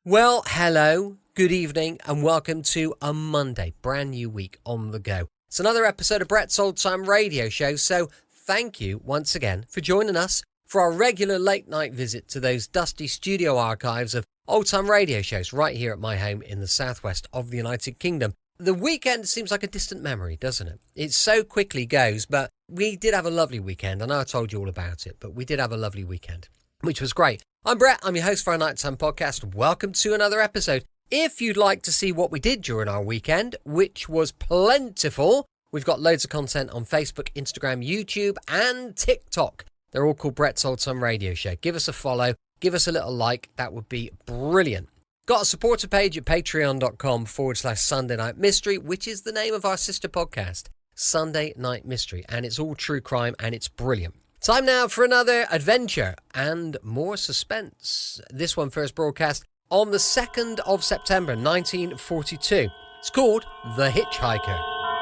Well, hello, good evening, and welcome to a Monday, brand new week on the go. It's another episode of Brett's Old Time Radio Show, so thank you once again for joining us for our regular late night visit to those dusty studio archives of old time radio shows right here at my home in the southwest of the United Kingdom. The weekend seems like a distant memory, doesn't it? It so quickly goes, but we did have a lovely weekend. I know I told you all about it, but we did have a lovely weekend, which was great. I'm Brett, I'm your host for our Nighttime Podcast. Welcome to another episode. If you'd like to see what we did during our weekend, which was plentiful, we've got loads of content on Facebook, Instagram, YouTube, and TikTok. They're all called Brett's Old Time Radio Show. Give us a follow, give us a little like, that would be brilliant. Got a supporter page at patreon.com/Sunday Night Mystery, which is the name of our sister podcast, Sunday Night Mystery, and it's all true crime and it's brilliant. Time now for another adventure and more suspense. This one first broadcast on the 2nd of September 1942. It's called The Hitch-Hiker.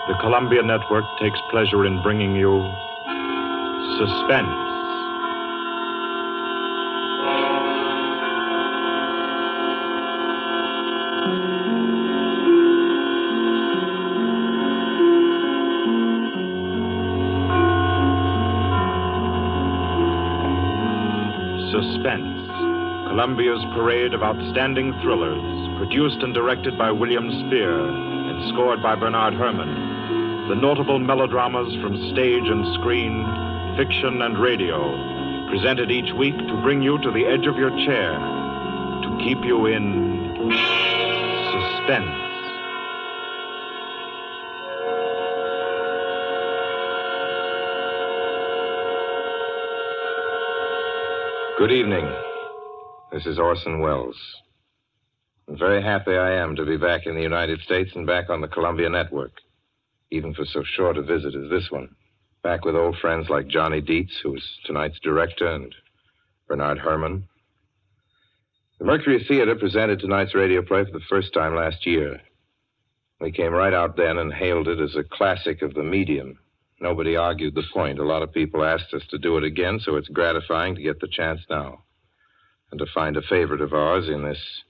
The Columbia Network takes pleasure in bringing you Suspense. Suspense, Columbia's parade of outstanding thrillers, produced and directed by William Spear and scored by Bernard Herrmann. The notable melodramas from stage and screen, fiction and radio, presented each week to bring you to the edge of your chair, to keep you in suspense. Good evening. This is Orson Welles. I'm very happy I am to be back in the United States and back on the Columbia Network, even for so short a visit as this one. Back with old friends like Johnny Dietz, who is tonight's director, and Bernard Herrmann. The Mercury Theater presented tonight's radio play for the first time last year. We came right out then and hailed it as a classic of the medium. Nobody argued the point. A lot of people asked us to do it again, so it's gratifying to get the chance now and to find a favorite of ours in this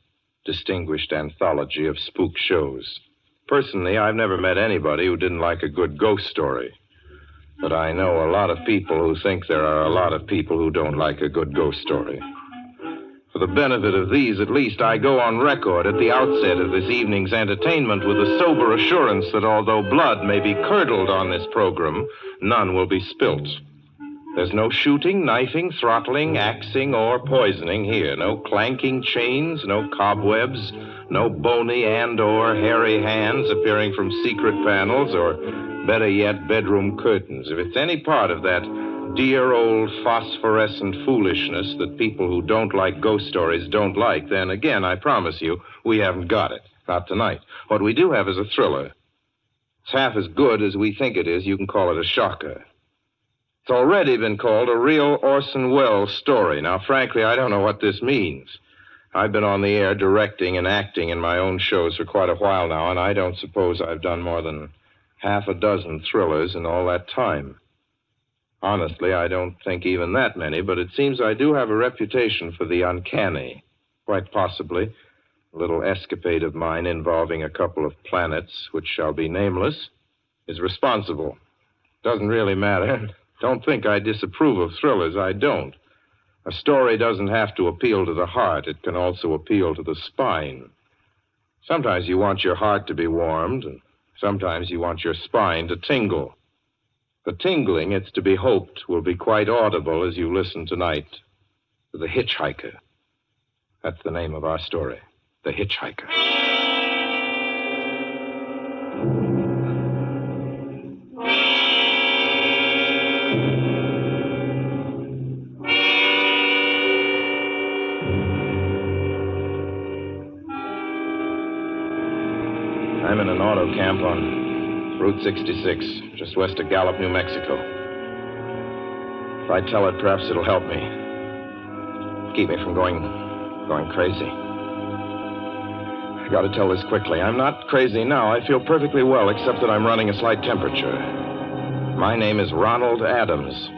distinguished anthology of spook shows. Personally, I've never met anybody who didn't like a good ghost story, but I know a lot of people who think there are a lot of people who don't like a good ghost story. For the benefit of these, at least, I go on record at the outset of this evening's entertainment with the sober assurance that although blood may be curdled on this program, none will be spilt. There's no shooting, knifing, throttling, axing, or poisoning here. No clanking chains, no cobwebs, no bony and or hairy hands appearing from secret panels, or better yet, bedroom curtains. If it's any part of that dear old phosphorescent foolishness that people who don't like ghost stories don't like, then again, I promise you, we haven't got it. Not tonight. What we do have is a thriller. It's half as good as we think it is. You can call it a shocker. It's already been called a real Orson Welles story. Now, frankly, I don't know what this means. I've been on the air directing and acting in my own shows for quite a while now, and I don't suppose I've done more than half a dozen thrillers in all that time. Honestly, I don't think even that many, but it seems I do have a reputation for the uncanny. Quite possibly, a little escapade of mine involving a couple of planets, which shall be nameless, is responsible. Doesn't really matter. Don't think I disapprove of thrillers. I don't. A story doesn't have to appeal to the heart. It can also appeal to the spine. Sometimes you want your heart to be warmed, and sometimes you want your spine to tingle. The tingling, it's to be hoped, will be quite audible as you listen tonight to The Hitch-Hiker. That's the name of our story, The Hitch-Hiker. I'm in an auto camp on Route 66, just west of Gallup, New Mexico. If I tell it, perhaps it'll help me. Keep me from going crazy. I gotta tell this quickly. I'm not crazy now. I feel perfectly well, except that I'm running a slight temperature. My name is Ronald Adams.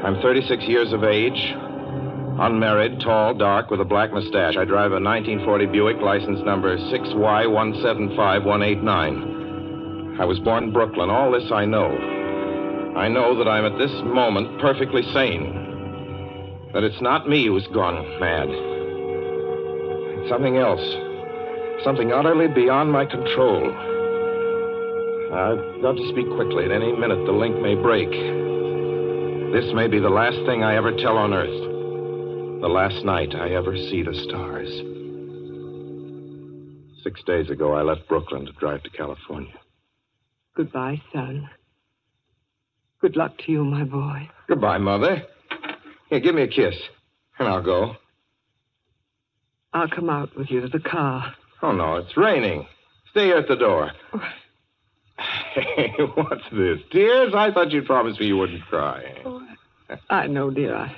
I'm 36 years of age. Unmarried, tall, dark, with a black mustache. I drive a 1940 Buick, license number 6Y175189. I was born in Brooklyn. All this I know. I know that I'm at this moment perfectly sane. That it's not me who's gone mad. It's something else. Something utterly beyond my control. I've got to speak quickly. At any minute, the link may break. This may be the last thing I ever tell on Earth. The last night I ever see the stars. 6 days ago, I left Brooklyn to drive to California. Goodbye, son. Good luck to you, my boy. Goodbye, Mother. Here, give me a kiss, and I'll go. I'll come out with you to the car. Oh, no, it's raining. Stay here at the door. Hey, what's this? Tears? I thought you'd promised me you wouldn't cry. Oh, I know, dear.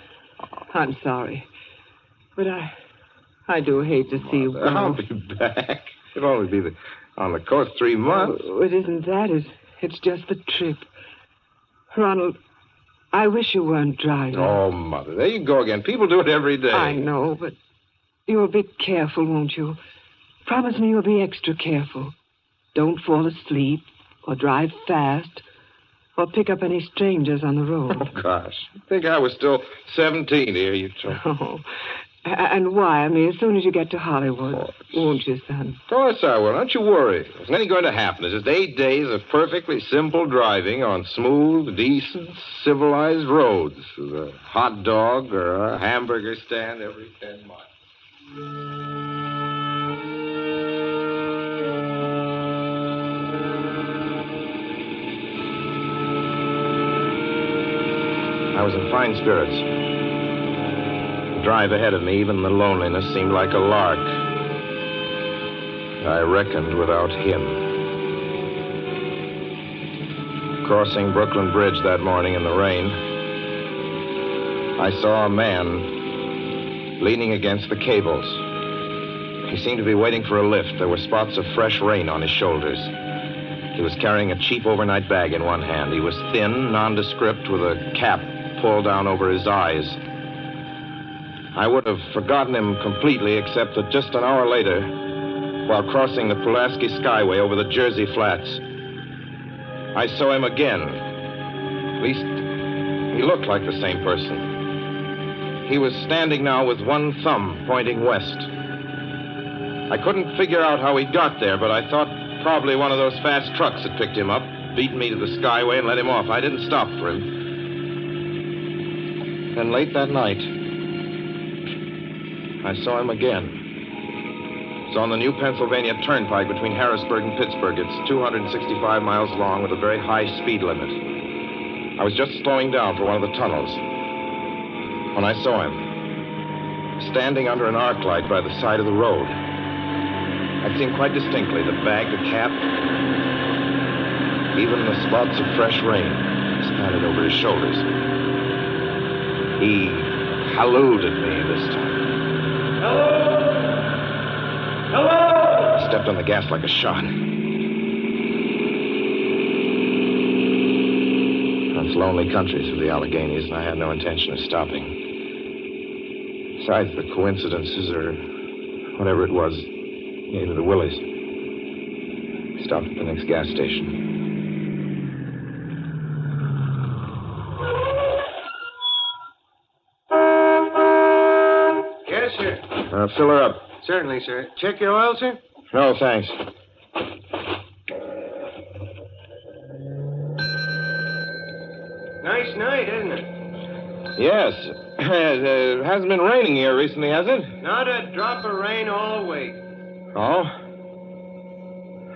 I'm sorry. But I do hate to see you go. I'll be back. It'll only be on the coast 3 months. Oh, it isn't that. It's just the trip. Ronald, I wish you weren't driving. Oh, Mother, there you go again. People do it every day. I know, but you'll be careful, won't you? Promise me you'll be extra careful. Don't fall asleep or drive fast or pick up any strangers on the road. Oh, gosh. I think I was still 17 here, you told me. Oh. And wire me as soon as you get to Hollywood, won't you, son? Of course I will. Don't you worry. There's nothing going to happen. It's just 8 days of perfectly simple driving on smooth, decent, civilized roads with a hot dog or a hamburger stand every 10 miles. I was in fine spirits. The drive ahead of me, even the loneliness, seemed like a lark. I reckoned without him. Crossing Brooklyn Bridge that morning in the rain, I saw a man leaning against the cables. He seemed to be waiting for a lift. There were spots of fresh rain on his shoulders. He was carrying a cheap overnight bag in one hand. He was thin, nondescript, with a cap pulled down over his eyes. I would have forgotten him completely, except that just an hour later, while crossing the Pulaski Skyway over the Jersey Flats, I saw him again. At least, he looked like the same person. He was standing now with one thumb pointing west. I couldn't figure out how he got there, but I thought probably one of those fast trucks had picked him up, beaten me to the Skyway, and let him off. I didn't stop for him. Then late that night, I saw him again. It's on the new Pennsylvania Turnpike between Harrisburg and Pittsburgh. It's 265 miles long with a very high speed limit. I was just slowing down for one of the tunnels when I saw him, standing under an arc light by the side of the road. I'd seen quite distinctly the bag, the cap, even the spots of fresh rain spattered over his shoulders. He hallooed at me this time. Hello! Hello! I stepped on the gas like a shot. It's lonely country through the Alleghenies, and I had no intention of stopping. Besides, the coincidences, or whatever it was, gave me the willies. Stopped at the next gas station. Fill her up. Certainly, sir. Check your oil, sir? No, thanks. Nice night, isn't it? Yes. It hasn't been raining here recently, has it? Not a drop of rain all week. Oh?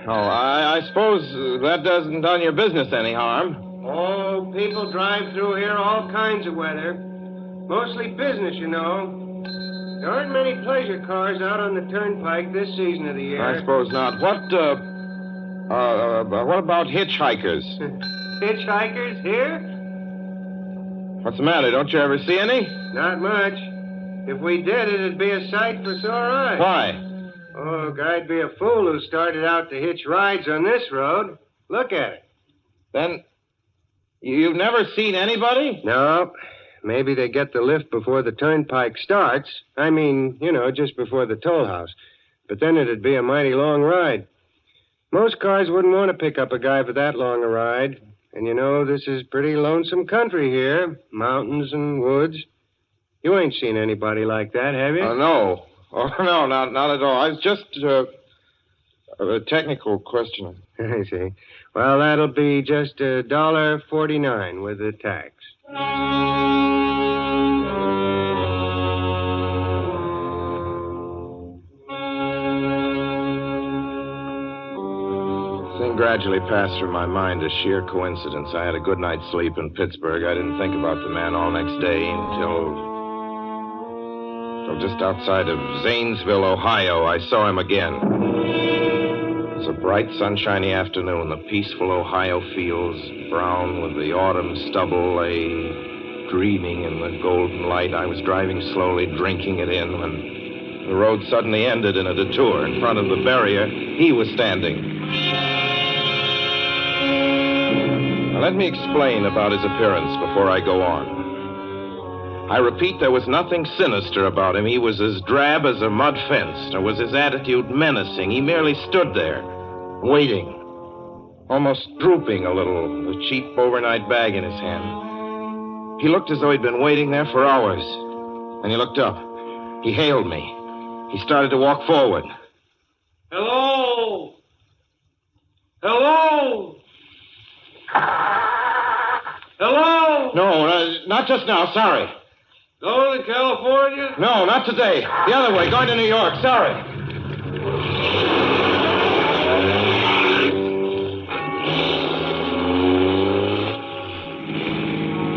Oh, I suppose that doesn't done your business any harm. Oh, people drive through here all kinds of weather. Mostly business, you know. There aren't many pleasure cars out on the turnpike this season of the year. I suppose not. What about hitchhikers? Hitchhikers here? What's the matter? Don't you ever see any? Not much. If we did, it'd be a sight for sore eyes. Why? Oh, I'd be a fool who started out to hitch rides on this road. Look at it. Then, you've never seen anybody? No. maybe they get the lift before the turnpike starts. I mean, just before the toll house. But then it'd be a mighty long ride. Most cars wouldn't want to pick up a guy for that long a ride. And this is pretty lonesome country here. Mountains and woods. You ain't seen anybody like that, have you? No. Oh, no, not at all. It's just a technical question. I see. Well, that'll be just $1.49 with the tax. The thing gradually passed through my mind as sheer coincidence. I had a good night's sleep in Pittsburgh. I didn't think about the man all next day until just outside of Zanesville, Ohio, I saw him again. It was a bright, sunshiny afternoon. The peaceful Ohio fields, brown with the autumn stubble, lay dreaming in the golden light. I was driving slowly, drinking it in, when the road suddenly ended in a detour. In front of the barrier, he was standing. Now, let me explain about his appearance before I go on. I repeat, there was nothing sinister about him. He was as drab as a mud fence, nor was his attitude menacing. He merely stood there, waiting, almost drooping a little, the cheap overnight bag in his hand. He looked as though he'd been waiting there for hours. And he looked up. He hailed me. He started to walk forward. Hello? Hello? Hello? No, not just now. Sorry. Going to California? No, not today. The other way, going to New York. Sorry.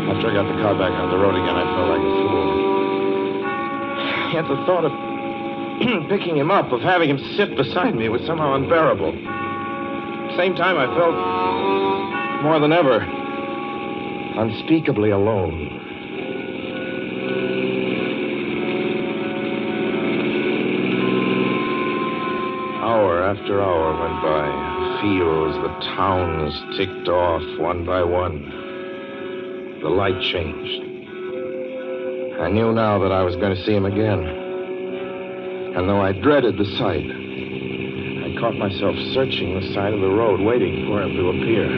After I got the car back on the road again, I felt like a fool. Yet the thought of picking him up, of having him sit beside me, was somehow unbearable. At the same time, I felt, more than ever, unspeakably alone. Hour after hour went by. Fields, the towns ticked off one by one. The light changed. I knew now that I was going to see him again. And though I dreaded the sight, I caught myself searching the side of the road, waiting for him to appear.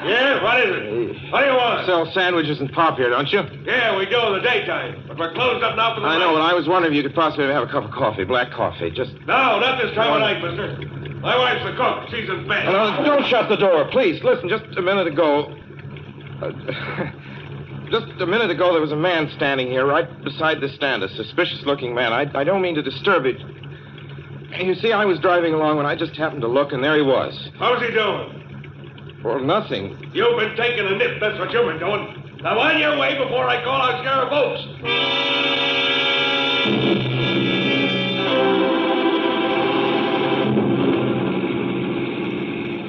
Yeah, what is it? What do you want? Sell sandwiches and pop here, don't you? Yeah, we do in the daytime. But we're closed up now for the I night. know, but I was wondering if you could possibly have a cup of coffee, black coffee, just... No, not this time of night, mister. My wife's the cook. She's in bed. No, don't shut the door, please. Listen, just a minute ago... just a minute ago, there was a man standing here right beside the stand, a suspicious-looking man. I don't mean to disturb it. You see, I was driving along when I just happened to look, and there he was. How's he doing? Well, nothing. You've been taking a nip. That's what you've been doing. Now, on your way before I call out Sheriff Oates.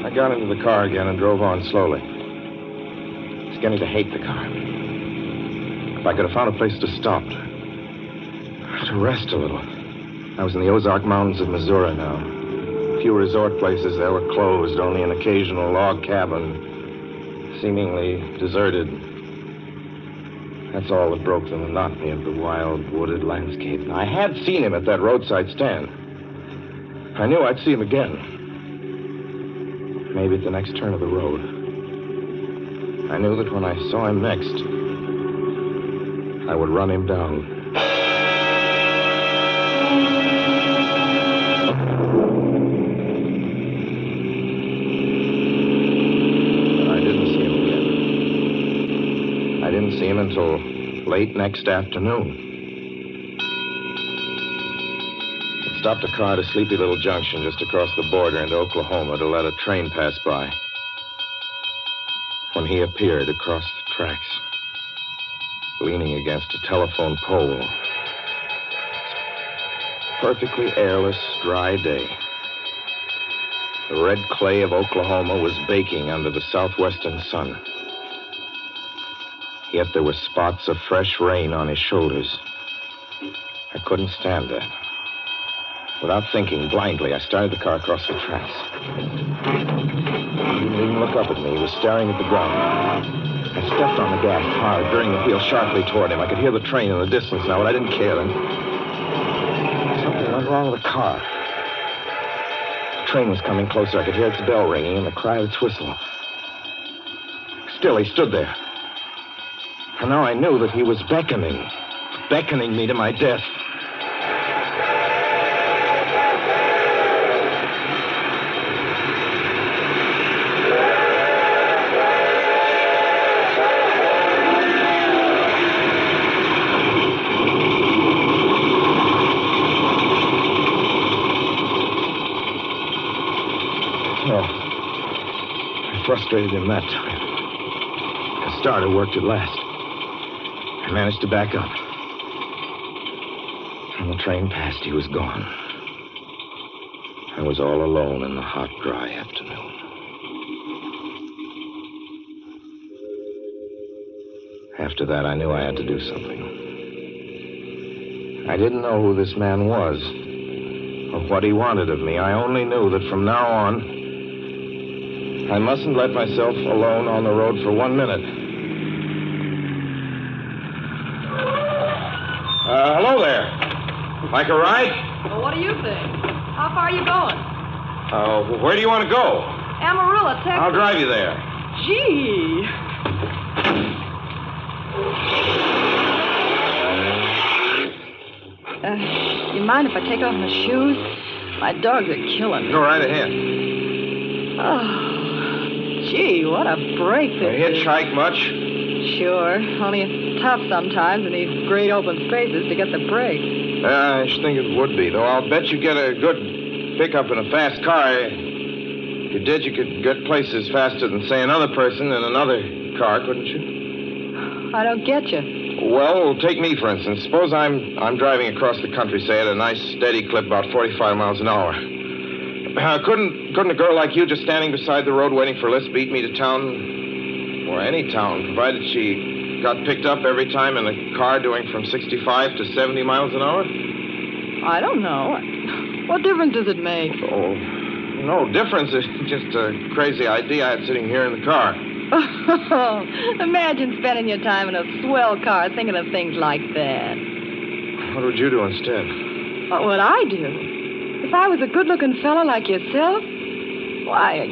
I got into the car again and drove on slowly. I was beginning to hate the car. If I could have found a place to stop, to rest a little. I was in the Ozark Mountains of Missouri now. Few resort places there were closed, only an occasional log cabin, seemingly deserted. That's all that broke the monotony of the wild, wooded landscape. I had seen him at that roadside stand. I knew I'd see him again. Maybe at the next turn of the road. I knew that when I saw him next, I would run him down. See him until late next afternoon. I stopped a car at a sleepy little junction just across the border into Oklahoma to let a train pass by. When he appeared across the tracks, leaning against a telephone pole. Perfectly airless, dry day. The red clay of Oklahoma was baking under the southwestern sun. Yet there were spots of fresh rain on his shoulders. I couldn't stand that. Without thinking, blindly, I started the car across the tracks. He didn't even look up at me. He was staring at the ground. I stepped on the gas hard, veering the wheel sharply toward him. I could hear the train in the distance now, but I didn't care then. Something went wrong with the car. The train was coming closer. I could hear its bell ringing and the cry of its whistle. Still, he stood there. And now I knew that he was beckoning me to my death. Frustrated him that time. The starter worked at last. I managed to back up. When the train passed, he was gone. I was all alone in the hot, dry afternoon. After that, I knew I had to do something. I didn't know who this man was or what he wanted of me. I only knew that from now on, I mustn't let myself alone on the road for 1 minute. Hello there. Like a ride? Well, what do you think? How far are you going? Where do you want to go? Amarillo, Texas. I'll drive you there. Gee. You mind if I take off my shoes? My dogs are killing me. Go right ahead. Oh. Gee, what a break this is. Hitch-hike much? Sure. Only it's tough sometimes in these great open spaces to get the break. I should think it would be, though I'll bet you get a good pickup in a fast car. If you did, you could get places faster than, say, another person in another car, couldn't you? I don't get you. Well, take me, for instance. Suppose I'm driving across the country, say, at a nice, steady clip, about 45 miles an hour. Couldn't a girl like you just standing beside the road waiting for lifts beat me to town, or any town, provided she got picked up every time in a car doing from 65 to 70 miles an hour? I don't know. What difference does it make? Oh, no difference. It's just a crazy idea I had sitting here in the car. Oh, imagine spending your time in a swell car thinking of things like that. What would you do instead? What would I do? If I was a good-looking fella like yourself, why,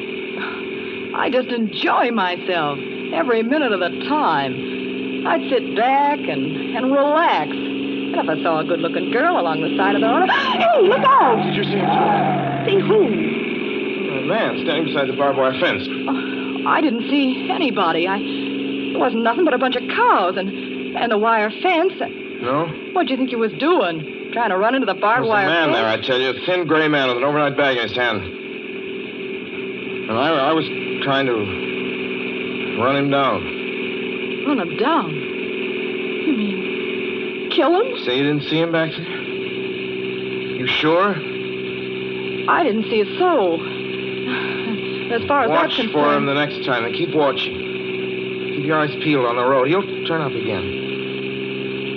I just enjoy myself every minute of the time. I'd sit back and relax. And if I saw a good-looking girl along the side of the road, hey, look out! Did you see him? See who? A man standing beside the barbed wire fence. I didn't see anybody. It wasn't nothing but a bunch of cows and a wire fence. No? What'd you think you was doing? Trying to run into the barbed wire There's a man fence? there, I tell you. A thin gray man with an overnight bag in his hand. And I was trying to run him down. Run him down? You mean kill him? Say you didn't see him back there? You sure? I didn't see a soul. As far as that's concerned... Watch for him the next time and keep watching. Keep your eyes peeled on the road. He'll turn up again.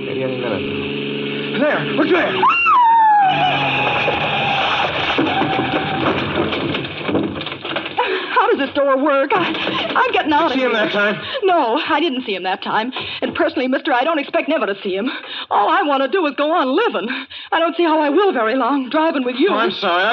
Maybe any minute now. There! Look there! How does this door work? I'm getting out of here. See him that time? No, I didn't see him that time. And personally, mister, I don't expect never to see him. All I want to do is go on living. I don't see how I will very long, driving with you. Oh, I'm sorry.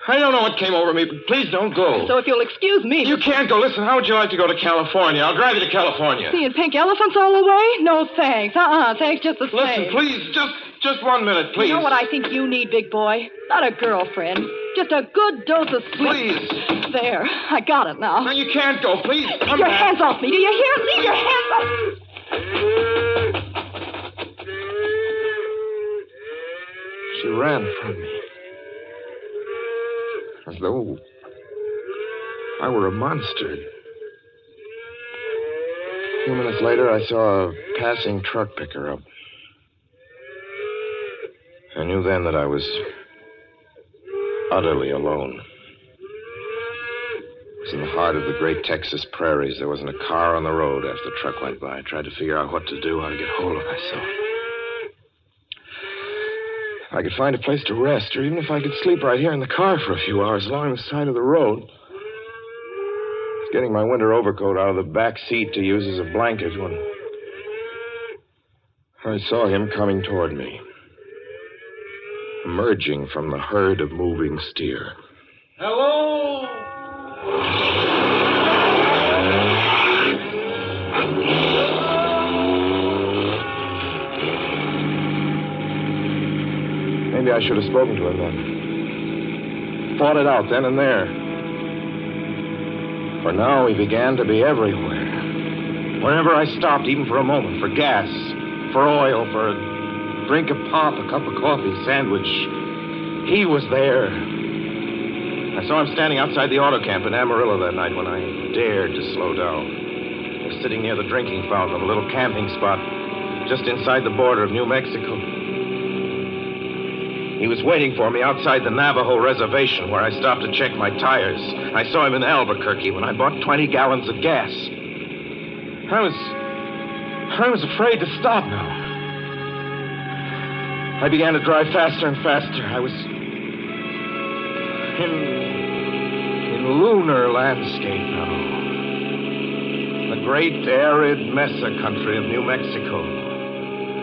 I don't know what came over me, but please don't go. So if you'll excuse me... You can't go. Listen, how would you like to go to California? I'll drive you to California. Seeing pink elephants all the way? No, thanks. Thanks just the same. Listen, please, just 1 minute, please. You know what I think you need, big boy? Not a girlfriend. Just a good dose of sleep. Please. There, I got it now. No, you can't go. Please, come Your back. hands off me. Do you hear? Leave your hands off. She ran from me. As though I were a monster. A few minutes later, I saw a passing truck pick her up. I knew then that I was utterly alone. It was in the heart of the great Texas prairies. There wasn't a car on the road after the truck went by. I tried to figure out what to do, how to get hold of myself. If I could find a place to rest, or even if I could sleep right here in the car for a few hours along the side of the road. I was getting my winter overcoat out of the back seat to use as a blanket when I saw him coming toward me, emerging from the herd of moving steer. Hello? Maybe I should have spoken to him then. Fought it out then and there. For now, he began to be everywhere. Whenever I stopped, even for a moment, for gas, for oil, for a drink of pop, a cup of coffee, sandwich, he was there. I saw him standing outside the auto camp in Amarillo that night when I dared to slow down. I was sitting near the drinking fountain of a little camping spot just inside the border of New Mexico. He was waiting for me outside the Navajo reservation where I stopped to check my tires. I saw him in Albuquerque when I bought 20 gallons of gas. I was afraid to stop now. I began to drive faster and faster. I was in lunar landscape now. The great arid mesa country of New Mexico.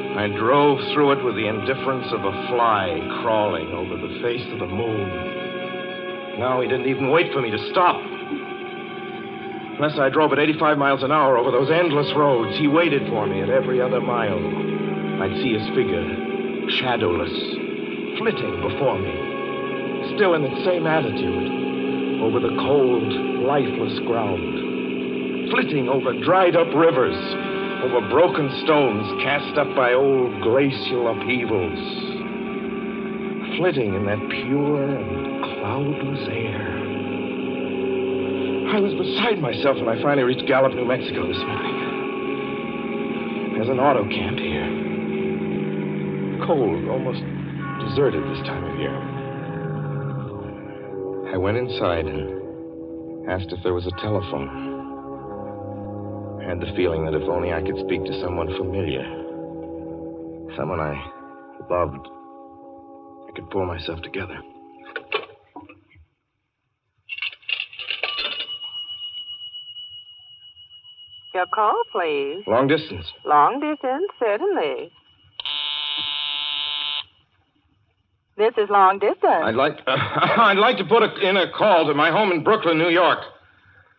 I drove through it with the indifference of a fly crawling over the face of the moon. Now he didn't even wait for me to stop. Unless I drove at 85 miles an hour over those endless roads, he waited for me at every other mile. I'd see his figure, shadowless, flitting before me, still in its same attitude, over the cold, lifeless ground, flitting over dried-up rivers, over broken stones cast up by old glacial upheavals, flitting in that pure and cloudless air. I was beside myself when I finally reached Gallup, New Mexico this morning. There's an auto camp here. Cold, almost deserted this time of year. I went inside and asked if there was a telephone. I had the feeling that if only I could speak to someone familiar, someone I loved, I could pull myself together. Your call, please. Long distance. Long distance, certainly. This is long distance. I'd like to put in a call to my home in Brooklyn, New York.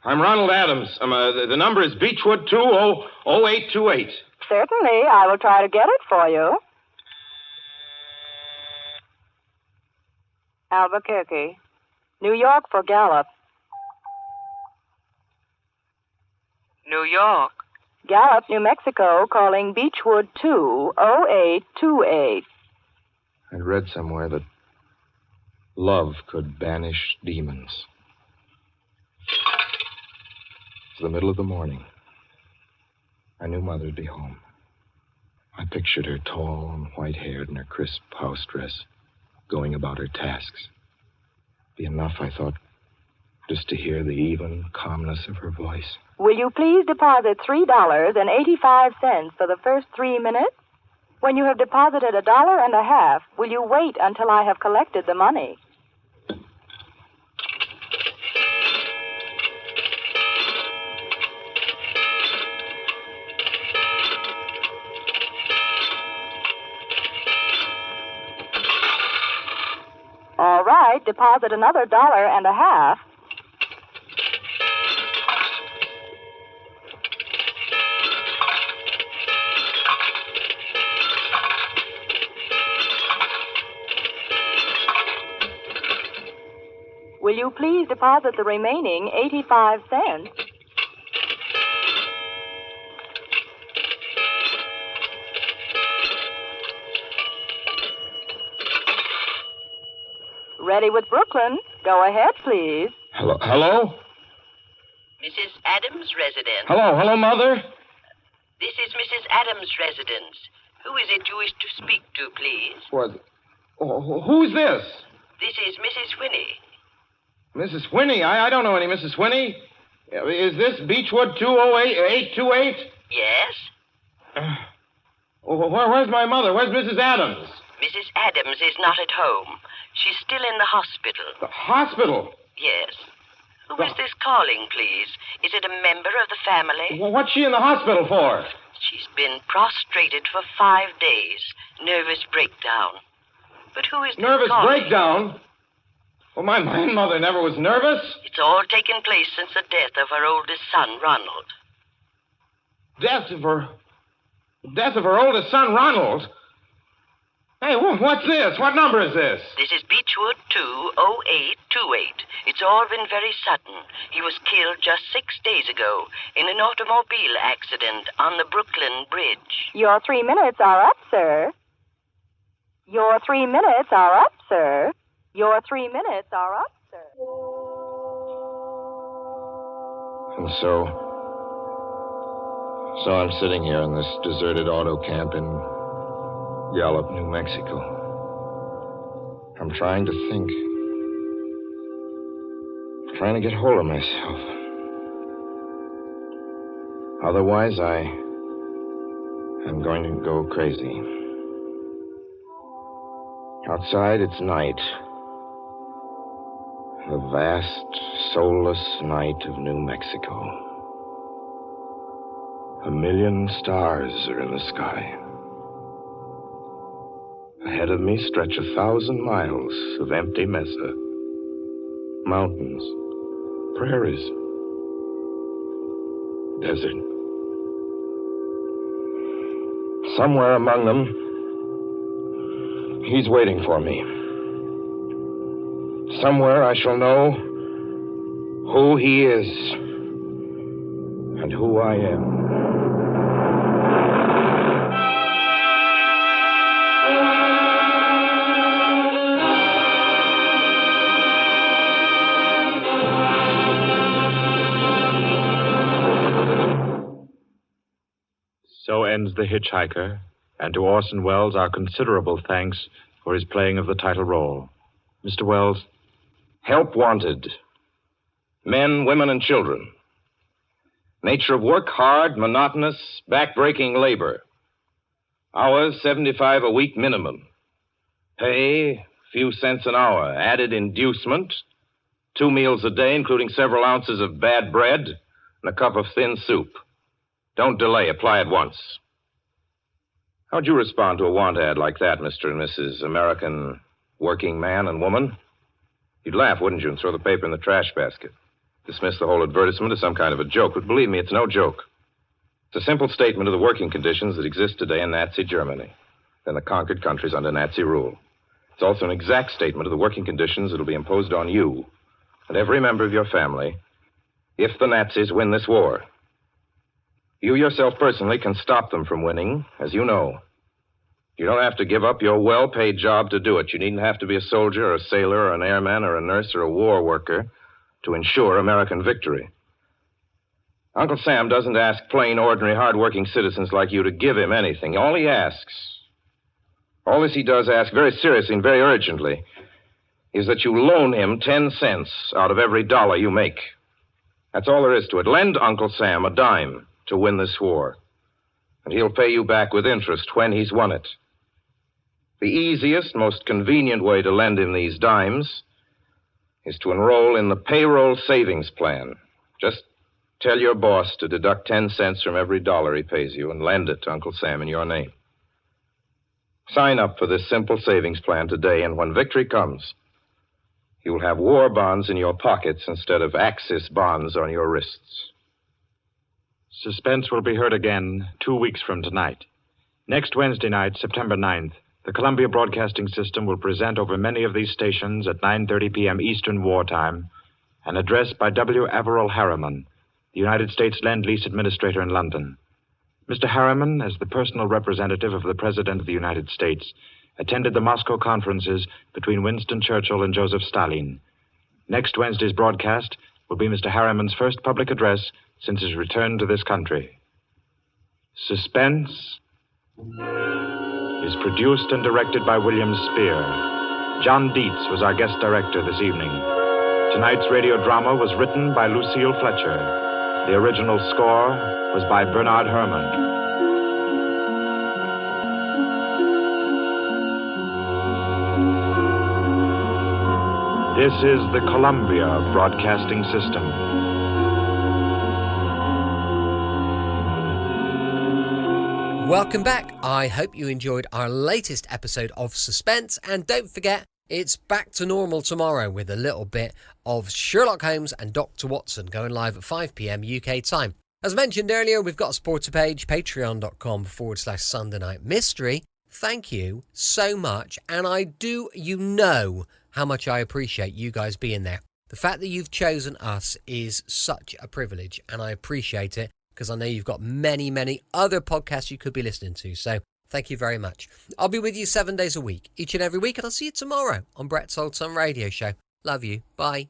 I'm Ronald Adams. The number is Beechwood 200828. Certainly, I will try to get it for you. Albuquerque. New York for Gallup. New York. Gallup, New Mexico, calling Beechwood 20828. I'd read somewhere that love could banish demons. It's the middle of the morning. I knew Mother'd be home. I pictured her tall and white-haired in her crisp house dress, going about her tasks. Be enough, I thought, just to hear the even calmness of her voice. Will you please deposit $3.85 for the first 3 minutes? When you have deposited $1.50, will you wait until I have collected the money? All right, deposit another $1.50. Will you please deposit the remaining 85 cents? Ready with Brooklyn. Go ahead, please. Hello? Hello? Mrs. Adams' residence. Hello, Mother? This is Mrs. Adams' residence. Who is it you wish to speak to, please? What? Who's this? This is Mrs. Whinney. Mrs. Whinney? I don't know any Mrs. Whinney. Is this Beechwood 20828? Yes? Where's my mother? Where's Mrs. Adams? Mrs. Adams is not at home. She's still in the hospital. The hospital? Yes. Who is this calling, please? Is it a member of the family? Well, what's she in the hospital for? She's been prostrated for 5 days. Nervous breakdown. But who is this Nervous calling? breakdown? Well, my mother never was nervous. It's all taken place since the death of her oldest son, Ronald. Death of her oldest son, Ronald? Hey, what's this? What number is this? This is Beechwood 20828. It's all been very sudden. He was killed just 6 days ago in an automobile accident on the Brooklyn Bridge. Your 3 minutes are up, sir. Your 3 minutes are up, sir. Your 3 minutes are up, sir. And so I'm sitting here in this deserted auto camp in Gallup, New Mexico. I'm trying to think. Trying to get hold of myself. Otherwise, I'm going to go crazy. Outside, it's night. The vast, soulless night of New Mexico. 1,000,000 stars are in the sky. Ahead of me stretch 1,000 miles of empty mesa. Mountains, prairies, desert. Somewhere among them, he's waiting for me. Somewhere I shall know who he is and who I am. So ends The Hitch-Hiker, and to Orson Welles our considerable thanks for his playing of the title role. Mr. Welles? Help wanted. Men, women, and children. Nature of work, hard, monotonous, back-breaking labor. Hours, 75 a week minimum. Pay, few cents an hour. Added inducement, 2 meals a day, including several ounces of bad bread and a cup of thin soup. Don't delay. Apply at once. How'd you respond to a want ad like that, Mr. and Mrs. American working man and woman? You'd laugh, wouldn't you, and throw the paper in the trash basket. Dismiss the whole advertisement as some kind of a joke. But believe me, it's no joke. It's a simple statement of the working conditions that exist today in Nazi Germany and the conquered countries under Nazi rule. It's also an exact statement of the working conditions that will be imposed on you and every member of your family if the Nazis win this war. You yourself personally can stop them from winning, as you know. You don't have to give up your well-paid job to do it. You needn't have to be a soldier or a sailor or an airman or a nurse or a war worker to ensure American victory. Uncle Sam doesn't ask plain, ordinary, hard-working citizens like you to give him anything. All he does ask very seriously and very urgently is that you loan him 10 cents out of every dollar you make. That's all there is to it. Lend Uncle Sam a dime to win this war, and he'll pay you back with interest when he's won it. The easiest, most convenient way to lend him these dimes is to enroll in the payroll savings plan. Just tell your boss to deduct 10 cents from every dollar he pays you and lend it to Uncle Sam in your name. Sign up for this simple savings plan today, and when victory comes, you will have war bonds in your pockets instead of Axis bonds on your wrists. Suspense will be heard again 2 weeks from tonight. Next Wednesday night, September 9th, the Columbia Broadcasting System will present over many of these stations at 9:30 p.m. Eastern Wartime an address by W. Averell Harriman, the United States Lend-Lease Administrator in London. Mr. Harriman, as the personal representative of the President of the United States, attended the Moscow conferences between Winston Churchill and Joseph Stalin. Next Wednesday's broadcast will be Mr. Harriman's first public address since his return to this country. Suspense is produced and directed by William Spear. John Dietz was our guest director this evening. Tonight's radio drama was written by Lucille Fletcher. The original score was by Bernard Herrmann. This is the Columbia Broadcasting System. Welcome back. I hope you enjoyed our latest episode of Suspense, and don't forget, it's back to normal tomorrow with a little bit of Sherlock Holmes and Dr. Watson going live at 5 p.m. UK time. As mentioned earlier, we've got a supporter page, patreon.com/Sunday Night Mystery. Thank you so much, and I do, you know how much I appreciate you guys being there. The fact that you've chosen us is such a privilege, and I appreciate it, because I know you've got many, many other podcasts you could be listening to, so thank you very much. I'll be with you 7 days a week, each and every week, and I'll see you tomorrow on Brett's Old Time Radio Show. Love you. Bye.